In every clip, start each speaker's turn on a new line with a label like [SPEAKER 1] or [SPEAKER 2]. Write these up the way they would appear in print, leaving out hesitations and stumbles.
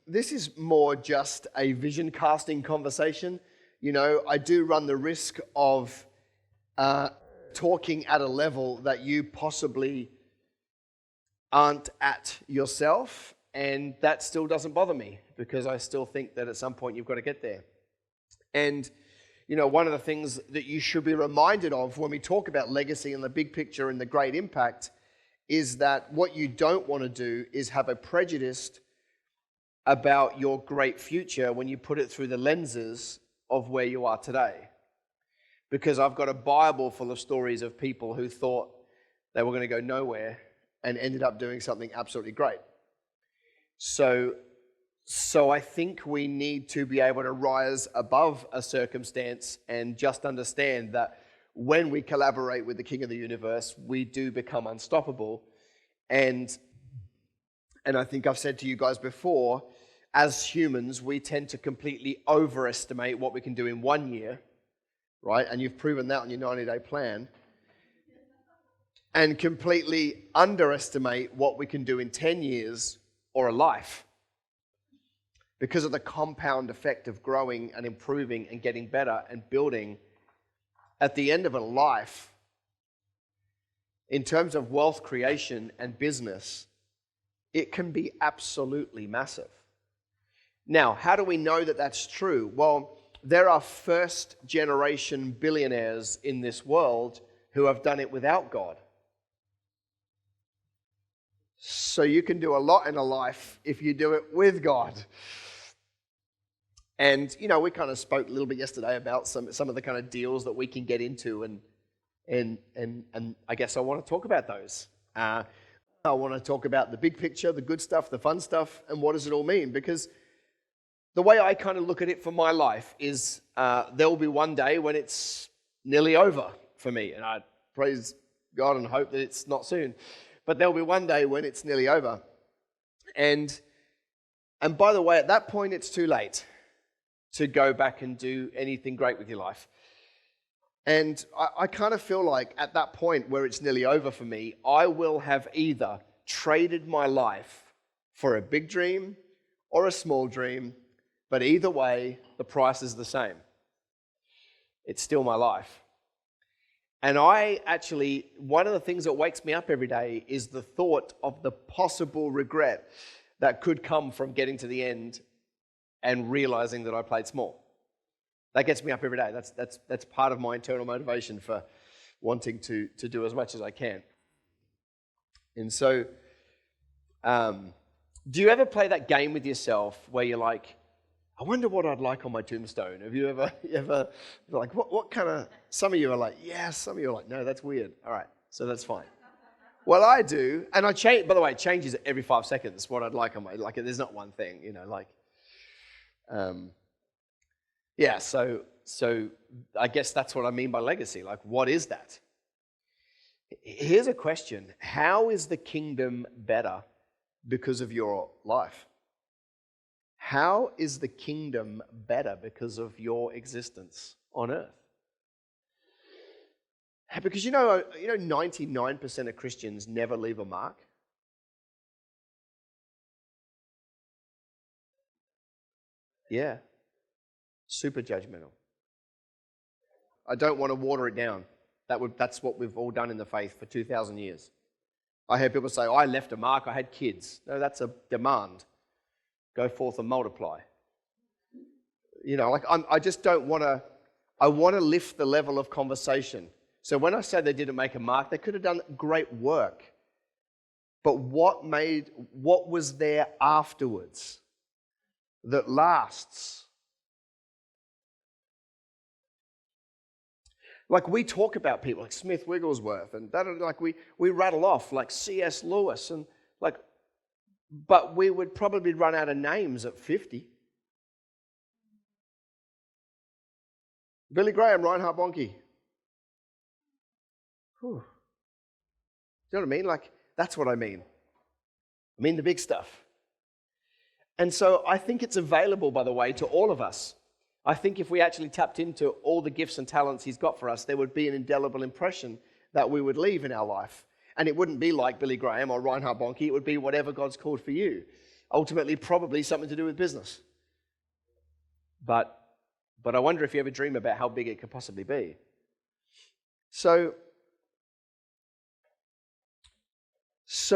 [SPEAKER 1] this is more just a vision casting conversation. You know, I do run the risk of talking at a level that you possibly aren't at yourself, and that still doesn't bother me because I still think that at some point you've got to get there. And, you know, one of the things that you should be reminded of when we talk about legacy and the big picture and the great impact is that what you don't want to do is have a prejudice about your great future when you put it through the lenses of where you are today. Because I've got a Bible full of stories of people who thought they were going to go nowhere and ended up doing something absolutely great. So I think we need to be able to rise above a circumstance and just understand that when we collaborate with the King of the universe, we do become unstoppable. And I think I've said to you guys before, as humans, we tend to completely overestimate what we can do in 1 year, right? And you've proven that on your 90-day plan. And completely underestimate what we can do in 10 years or a life because of the compound effect of growing and improving and getting better and building. At the end of a life, in terms of wealth creation and business, it can be absolutely massive. Now, how do we know that that's true? Well, there are first-generation billionaires in this world who have done it without God. So you can do a lot in a life if you do it with God. And, you know, we kind of spoke a little bit yesterday about some of the kind of deals that we can get into, and I guess I want to talk about those. I want to talk about the big picture, the good stuff, the fun stuff, and what does it all mean? Because the way I kind of look at it for my life is there will be one day when it's nearly over for me, and I praise God and hope that it's not soon. But there'll be one day when it's nearly over. And by the way, at that point, it's too late to go back and do anything great with your life. And I kind of feel like at that point where it's nearly over for me, I will have either traded my life for a big dream or a small dream, but either way, the price is the same. It's still my life. And one of the things that wakes me up every day is the thought of the possible regret that could come from getting to the end and realizing that I played small. That gets me up every day. That's part of my internal motivation for wanting to do as much as I can. And so, do you ever play that game with yourself where you're like, I wonder what I'd like on my tombstone? Have you ever like, what kind of, some of you are like, yes, some of you are like, no, that's weird. All right, so that's fine. Well, I do, and I change, by the way, it changes every 5 seconds what I'd like on my, like, there's not one thing, you know, like, yeah, so I guess that's what I mean by legacy. Like, what is that? Here's a question. How is the kingdom better because of your life? How is the kingdom better because of your existence on earth? Because you know 99% of Christians never leave a mark. Yeah. Super judgmental. I don't want to water it down. That's what we've all done in the faith for 2,000 years. I hear people say, I left a mark, I had kids. No, that's a demand. Go forth and multiply. You know, like I just don't want to, I want to lift the level of conversation. So when I say they didn't make a mark, they could have done great work. But what was there afterwards that lasts? Like we talk about people like Smith Wigglesworth and that, like we rattle off like C.S. Lewis and like, but we would probably run out of names at 50. Billy Graham, Reinhard Bonnke. Whew. Do you know what I mean? Like, that's what I mean. I mean the big stuff. And so I think it's available, by the way, to all of us. I think if we actually tapped into all the gifts and talents he's got for us, there would be an indelible impression that we would leave in our life. And it wouldn't be like Billy Graham or Reinhard Bonnke. It would be whatever God's called for you. ultimately probably something to do with business. But I wonder if you ever dream about how big it could possibly be. So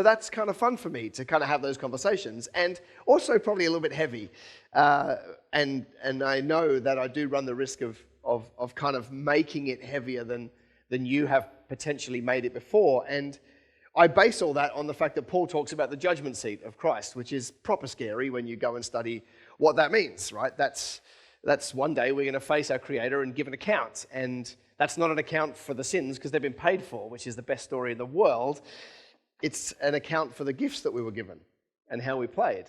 [SPEAKER 1] that's kind of fun for me to kind of have those conversations, and also probably a little bit heavy. And I know that I do run the risk of kind of making it heavier than you have potentially made it before. And I base all that on the fact that Paul talks about the judgment seat of Christ, which is proper scary when you go and study what that means, right? That's one day we're going to face our Creator and give an account. And that's not an account for the sins because they've been paid for, which is the best story in the world. It's an account for the gifts that we were given and how we played.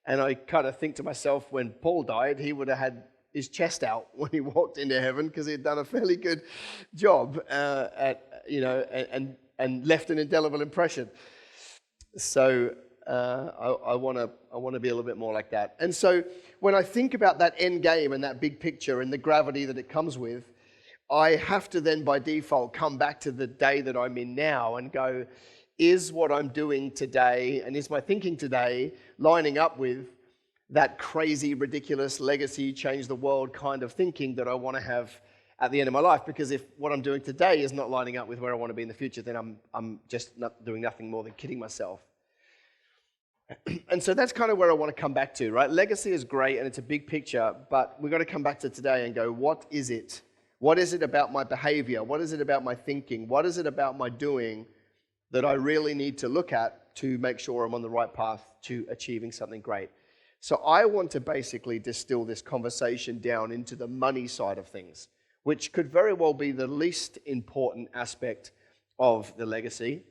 [SPEAKER 1] And I kind of think to myself, when Paul died, he would have had his chest out when he walked into heaven because he had done a fairly good job and left an indelible impression. So I want to be a little bit more like that. And so when I think about that end game and that big picture and the gravity that it comes with, I have to then by default come back to the day that I'm in now and go, is what I'm doing today and is my thinking today lining up with that crazy, ridiculous legacy, change the world kind of thinking that I want to have at the end of my life? Because if what I'm doing today is not lining up with where I want to be in the future, then I'm just not doing nothing more than kidding myself. And so that's kind of where I want to come back to, right? Legacy is great and it's a big picture, but we've got to come back to today and go, what is it? What is it about my behavior? What is it about my thinking? What is it about my doing that I really need to look at to make sure I'm on the right path to achieving something great? So I want to basically distill this conversation down into the money side of things, which could very well be the least important aspect of the legacy,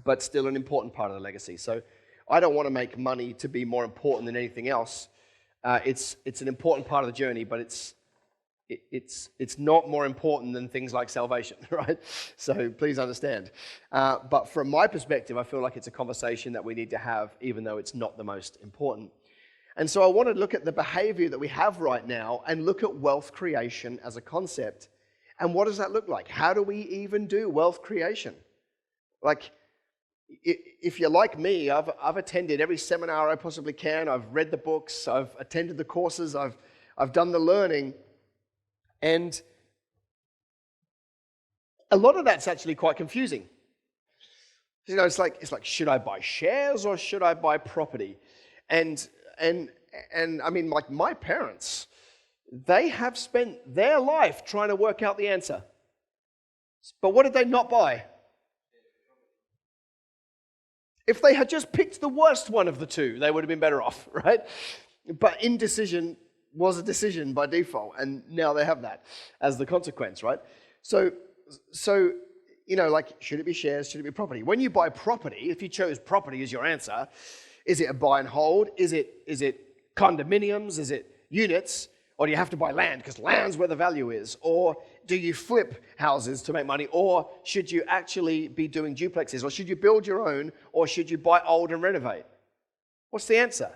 [SPEAKER 1] but still an important part of the legacy. So I don't want to make money to be more important than anything else. It's an important part of the journey, but it's not more important than things like salvation, right? So please understand. But from my perspective, I feel like it's a conversation that we need to have, even though it's not the most important. And so I want to look at the behavior that we have right now and look at wealth creation as a concept. And what does that look like? How do we even do wealth creation? Like, if you're like me, I've attended every seminar I possibly can. I've read the books. I've attended the courses. I've done the learning. And a lot of that's actually quite confusing. You know, it's like, should I buy shares or should I buy property? And I mean, like my parents, they have spent their life trying to work out the answer. But what did they not buy? If they had just picked the worst one of the two, they would have been better off, right? But indecision was a decision by default, and now they have that as the consequence, right? So you know, like, should it be shares? Should it be property? When you buy property, if you chose property as your answer, is it a buy and hold? Is it condominiums? Is it units? Or do you have to buy land because land's where the value is? Or do you flip houses to make money? Or should you actually be doing duplexes? Or should you build your own? Or should you buy old and renovate? What's the answer?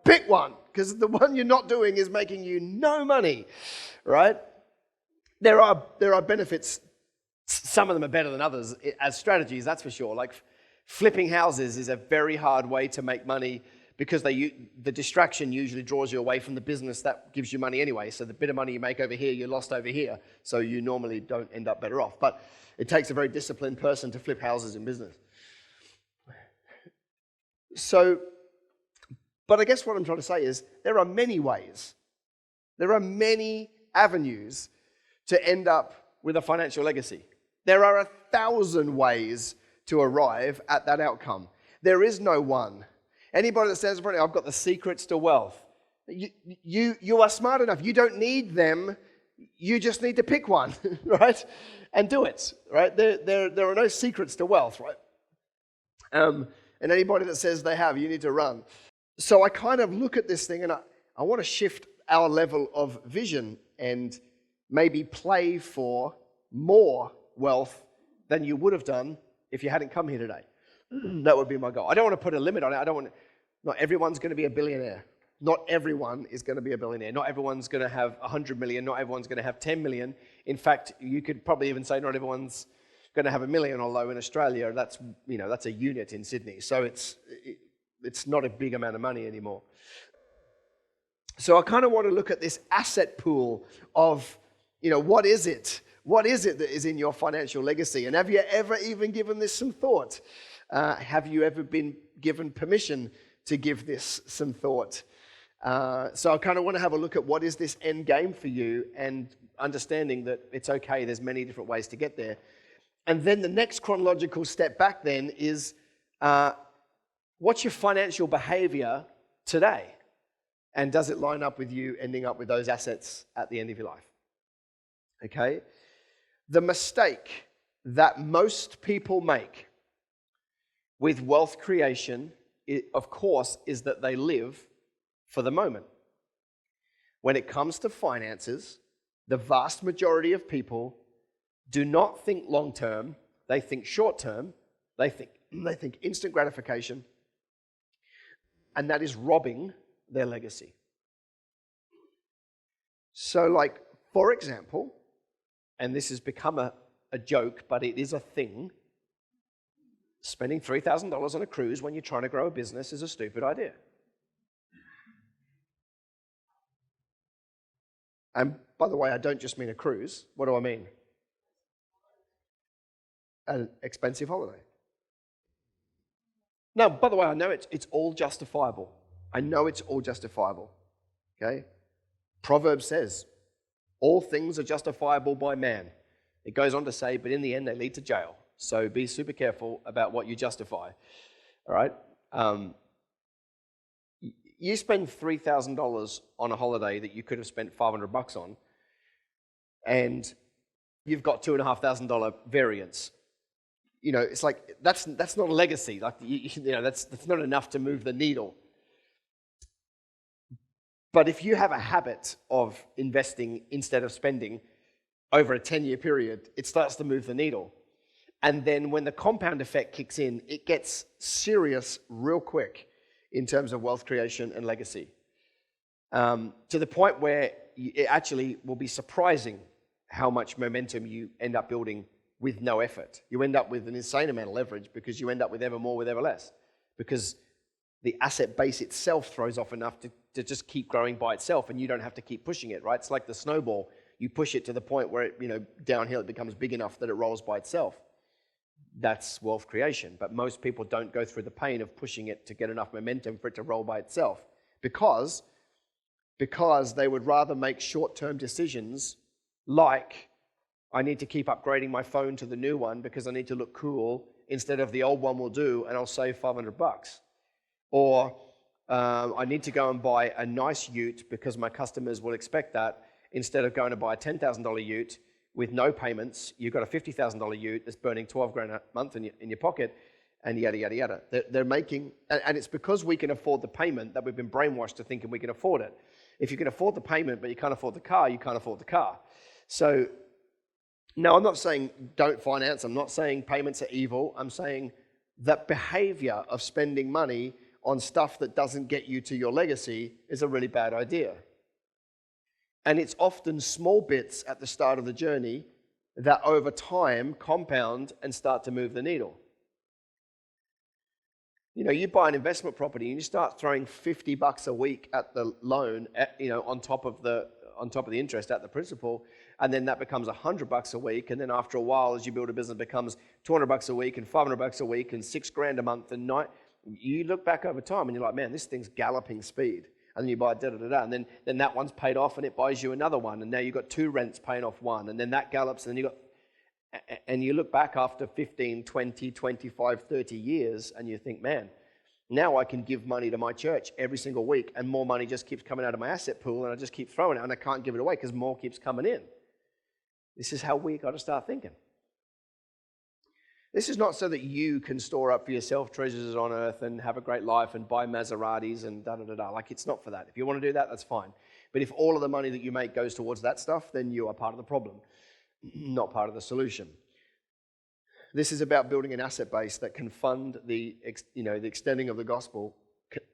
[SPEAKER 1] Pick one, because the one you're not doing is making you no money, right? There are benefits. Some of them are better than others as strategies, that's for sure. Like flipping houses is a very hard way to make money because the distraction usually draws you away from the business that gives you money anyway. So the bit of money you make over here, you're lost over here. So you normally don't end up better off. But it takes a very disciplined person to flip houses in business. So, but I guess what I'm trying to say is there are many ways. There are many avenues to end up with a financial legacy. There are 1,000 ways to arrive at that outcome. There is no one. Anybody that says, I've got the secrets to wealth, you are smart enough. You don't need them. You just need to pick one, right? And do it, right? There are no secrets to wealth, right? And anybody that says they have, you need to run. So I kind of look at this thing and I want to shift our level of vision and maybe play for more wealth than you would have done if you hadn't come here today. That would be my goal. I don't want to put a limit on it. Not everyone's going to be a billionaire. Not everyone is going to be a billionaire. Not everyone's going to have 100 million. Not everyone's going to have 10 million. In fact, you could probably even say not everyone's going to have 1 million, although in Australia, that's a unit in Sydney. So it's not a big amount of money anymore. So I kind of want to look at this asset pool of, what is it? What is it that is in your financial legacy? And have you ever even given this some thought? Have you ever been given permission to give this some thought? So I kind of want to have a look at what is this end game for you, and understanding that it's okay, there's many different ways to get there. And then the next chronological step back then is, what's your financial behavior today? And does it line up with you ending up with those assets at the end of your life? Okay? The mistake that most people make with wealth creation, of course, is that they live for the moment. When it comes to finances, the vast majority of people do not think long term, they think short term, they think instant gratification, and that is robbing their legacy. So, for example, and this has become a joke, but it is a thing, spending $3,000 on a cruise when you're trying to grow a business is a stupid idea. And by the way, I don't just mean a cruise. What do I mean? An expensive holiday. No, by the way, I know it's all justifiable. I know it's all justifiable. Okay? Proverbs says, all things are justifiable by man. It goes on to say, but in the end, they lead to jail. So be super careful about what you justify. All right? You spend $3,000 on a holiday that you could have spent $500 on, and you've got $2,500 variance. It's like that's not a legacy. That's not enough to move the needle. But if you have a habit of investing instead of spending over a 10-year period, it starts to move the needle. And then when the compound effect kicks in, it gets serious real quick in terms of wealth creation and legacy. To the point where it actually will be surprising how much momentum you end up building with no effort. You end up with an insane amount of leverage because you end up with ever more with ever less. Because the asset base itself throws off enough to just keep growing by itself, and you don't have to keep pushing it, right? It's like the snowball. You push it to the point where downhill it becomes big enough that it rolls by itself. That's wealth creation. But most people don't go through the pain of pushing it to get enough momentum for it to roll by itself, because they would rather make short-term decisions like, I need to keep upgrading my phone to the new one because I need to look cool, instead of the old one will do and I'll save $500. Or I need to go and buy a nice ute because my customers will expect that, instead of going to buy a $10,000 ute with no payments. You've got a $50,000 ute that's burning $12,000 a month in your pocket, and yada, yada, yada. They're making, and it's because we can afford the payment that we've been brainwashed to thinking we can afford it. If you can afford the payment but you can't afford the car, you can't afford the car. So, no, I'm not saying don't finance. I'm not saying payments are evil. I'm saying that behavior of spending money on stuff that doesn't get you to your legacy is a really bad idea. And it's often small bits at the start of the journey that over time compound and start to move the needle. You buy an investment property and you start throwing $50 a week at the loan, on top of the interest at the principal, and then that becomes $100 a week, and then after a while, as you build a business, it becomes $200 a week and $500 a week and $6,000 a month and you look back over time and you're like, man, this thing's galloping speed. And then you buy da-da-da-da, and then that one's paid off and it buys you another one, and now you've got two rents paying off one, and then that gallops, and then you look back after 15, 20, 25, 30 years, and you think, man, now I can give money to my church every single week, and more money just keeps coming out of my asset pool, and I just keep throwing it, and I can't give it away because more keeps coming in. This is how we got to start thinking. This is not so that you can store up for yourself treasures on earth and have a great life and buy Maseratis and da-da-da-da. It's not for that. If you want to do that, that's fine. But if all of the money that you make goes towards that stuff, then you are part of the problem, not part of the solution. This is about building an asset base that can fund the extending of the gospel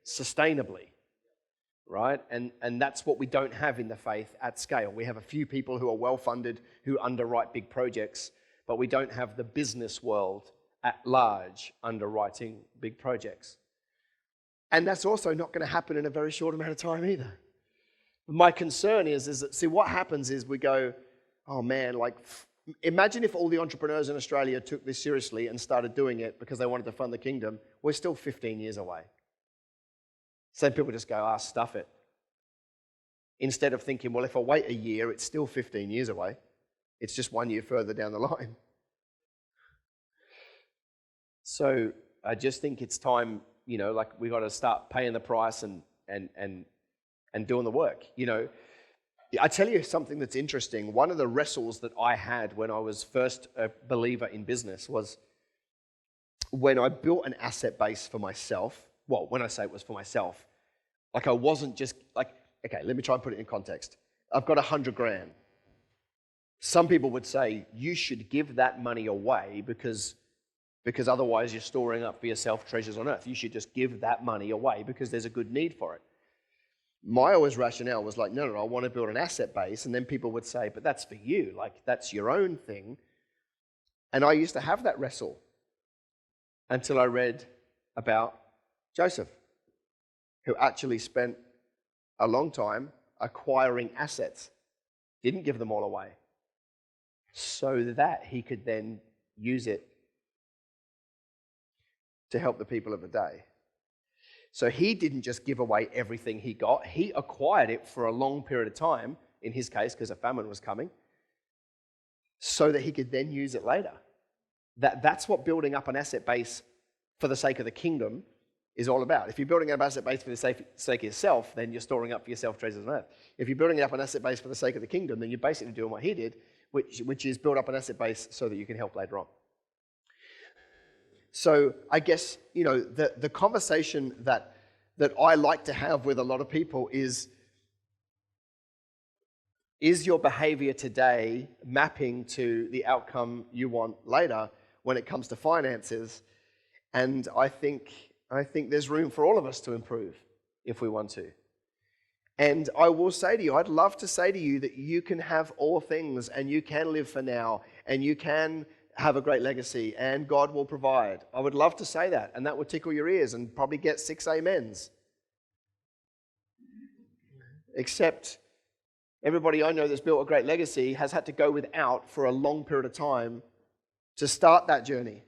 [SPEAKER 1] sustainably, right? And that's what we don't have in the faith at scale. We have a few people who are well-funded who underwrite big projects, but we don't have the business world at large underwriting big projects. And that's also not going to happen in a very short amount of time either. My concern is that, see, what happens is we go, oh man, like, imagine if all the entrepreneurs in Australia took this seriously and started doing it because they wanted to fund the kingdom. We're still 15 years away. Some people just go, stuff it. Instead of thinking, well, if I wait a year, it's still 15 years away. It's just 1 year further down the line. So I just think it's time, like we got to start paying the price and doing the work. I tell you something that's interesting. One of the wrestles that I had when I was first a believer in business was when I built an asset base for myself. Well, when I say it was for myself, like I wasn't just like, okay, let me try and put it in context. I've got 100 grand. Some people would say you should give that money away because otherwise you're storing up for yourself treasures on earth. You should just give that money away because there's a good need for it. My always rationale was like, no, I want to build an asset base. And then people would say, but that's for you. Like, that's your own thing. And I used to have that wrestle until I read about Joseph, who actually spent a long time acquiring assets, didn't give them all away, so that he could then use it to help the people of the day. So he didn't just give away everything he got. He acquired it for a long period of time, in his case, because a famine was coming, so that he could then use it later. That's what building up an asset base for the sake of the kingdom is all about. If you're building up an asset base for the sake of yourself, then you're storing up for yourself treasures on earth. If you're building up an asset base for the sake of the kingdom, then you're basically doing what he did, which is build up an asset base so that you can help later on. So I guess, the conversation that I like to have with a lot of people is your behavior today mapping to the outcome you want later when it comes to finances? And I think there's room for all of us to improve if we want to. And I will say to you, I'd love to say to you that you can have all things and you can live for now and you can have a great legacy and God will provide. I would love to say that, and that would tickle your ears and probably get 6 amens. Except everybody I know that's built a great legacy has had to go without for a long period of time to start that journey.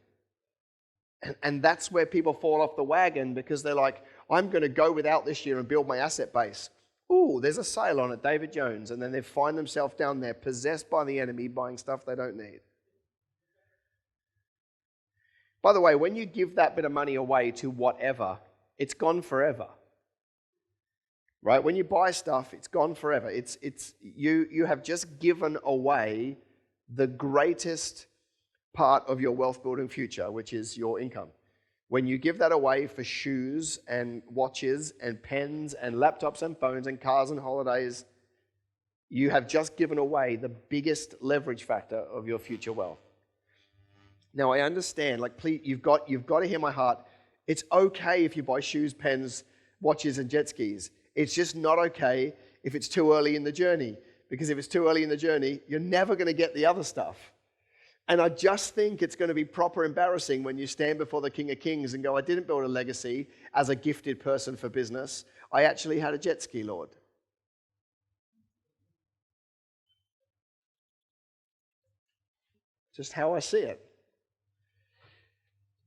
[SPEAKER 1] And that's where people fall off the wagon, because they're like, I'm going to go without this year and build my asset base. Ooh, there's a sale on at David Jones. And then they find themselves down there possessed by the enemy buying stuff they don't need. By the way, when you give that bit of money away to whatever, it's gone forever. Right? When you buy stuff, it's gone forever. You have just given away the greatest part of your wealth building future, which is your income. When you give that away for shoes and watches and pens and laptops and phones and cars and holidays, you have just given away the biggest leverage factor of your future wealth. Now, I understand, like, please, you've got to hear my heart. It's okay if you buy shoes, pens, watches, and jet skis. It's just not okay if it's too early in the journey, because if it's too early in the journey, you're never going to get the other stuff. And I just think it's going to be proper embarrassing when you stand before the King of Kings and go, I didn't build a legacy as a gifted person for business. I actually had a jet ski, Lord. Just how I see it.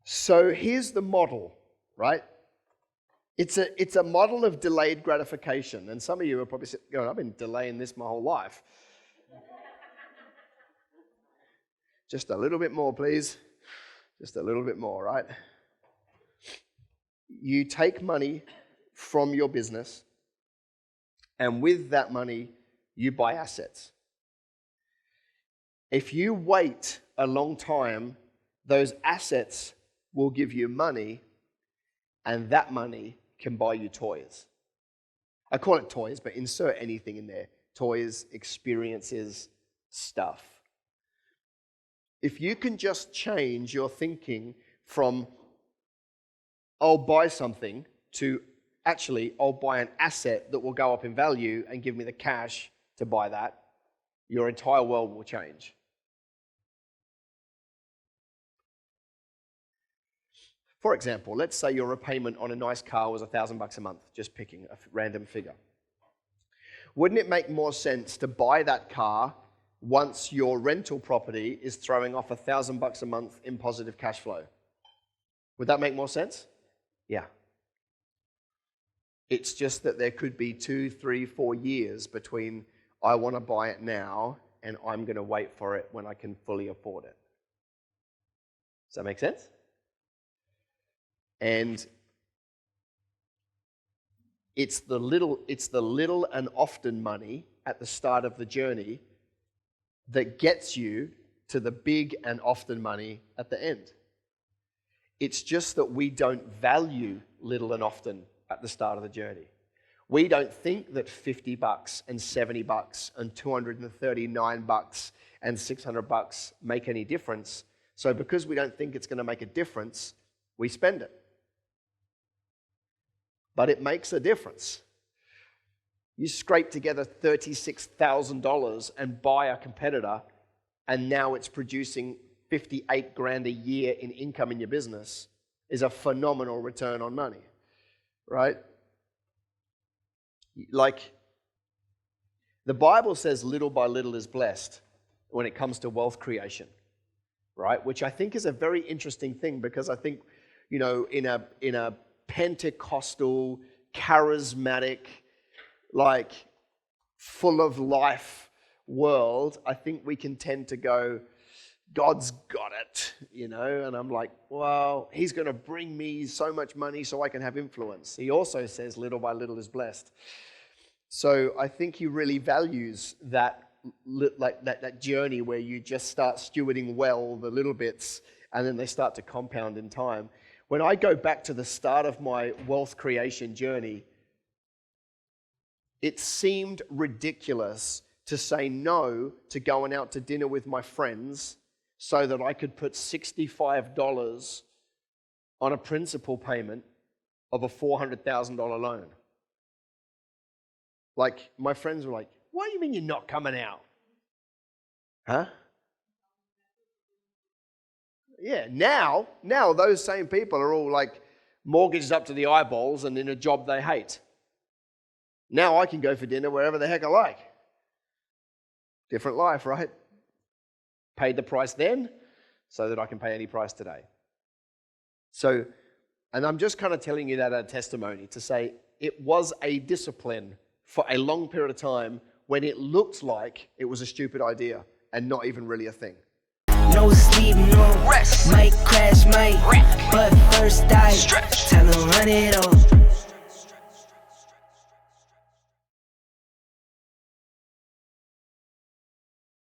[SPEAKER 1] So here's the model, right? It's a model of delayed gratification. And some of you are probably going, I've been delaying this my whole life. Just a little bit more, please. Just a little bit more, right? You take money from your business, and with that money, you buy assets. If you wait a long time, those assets will give you money, and that money can buy you toys. I call it toys, but insert anything in there. Toys, experiences, stuff. If you can just change your thinking from, I'll buy something, to actually, I'll buy an asset that will go up in value and give me the cash to buy that, your entire world will change. For example, let's say your repayment on a nice car was $1,000 a month, just picking a random figure. Wouldn't it make more sense to buy that car once your rental property is throwing off $1,000 a month in positive cash flow? Would that make more sense? Yeah. It's just that there could be 2, 3, 4 years between I want to buy it now and I'm going to wait for it when I can fully afford it. Does that make sense? And it's the little and often money at the start of the journey that gets you to the big and often money at the end. It's just that we don't value little and often at the start of the journey. We don't think that $50 and $70 and $239 and $600 make any difference. So because we don't think it's going to make a difference, we spend it. But it makes a difference. You scrape together $36,000 and buy a competitor, and now it's producing $58,000 a year in income in your business, is a phenomenal return on money, right? Like, the Bible says little by little is blessed when it comes to wealth creation, right? Which I think is a very interesting thing, because I think, you know, in a Pentecostal, charismatic, like full of life world, I think we can tend to go, God's got it, you know, and I'm like, well, he's going to bring me so much money so I can have influence. He also says little by little is blessed. So I think he really values that, like that journey where you just start stewarding well the little bits and then they start to compound in time. When I go back to the start of my wealth creation journey, it seemed ridiculous to say no to going out to dinner with my friends so that I could put $65 on a principal payment of a $400,000 loan. Like, my friends were like, what do you mean you're not coming out? Huh? Yeah, now those same people are all like mortgages up to the eyeballs and in a job they hate. Now I can go for dinner wherever the heck I like. Different life, right? Paid the price then so that I can pay any price today. So, and I'm just kind of telling you that as a testimony to say it was a discipline for a long period of time when it looked like it was a stupid idea and not even really a thing.
[SPEAKER 2] No sleep, no rest. Might crash, might wreck. But first I stretch. Time to run it all.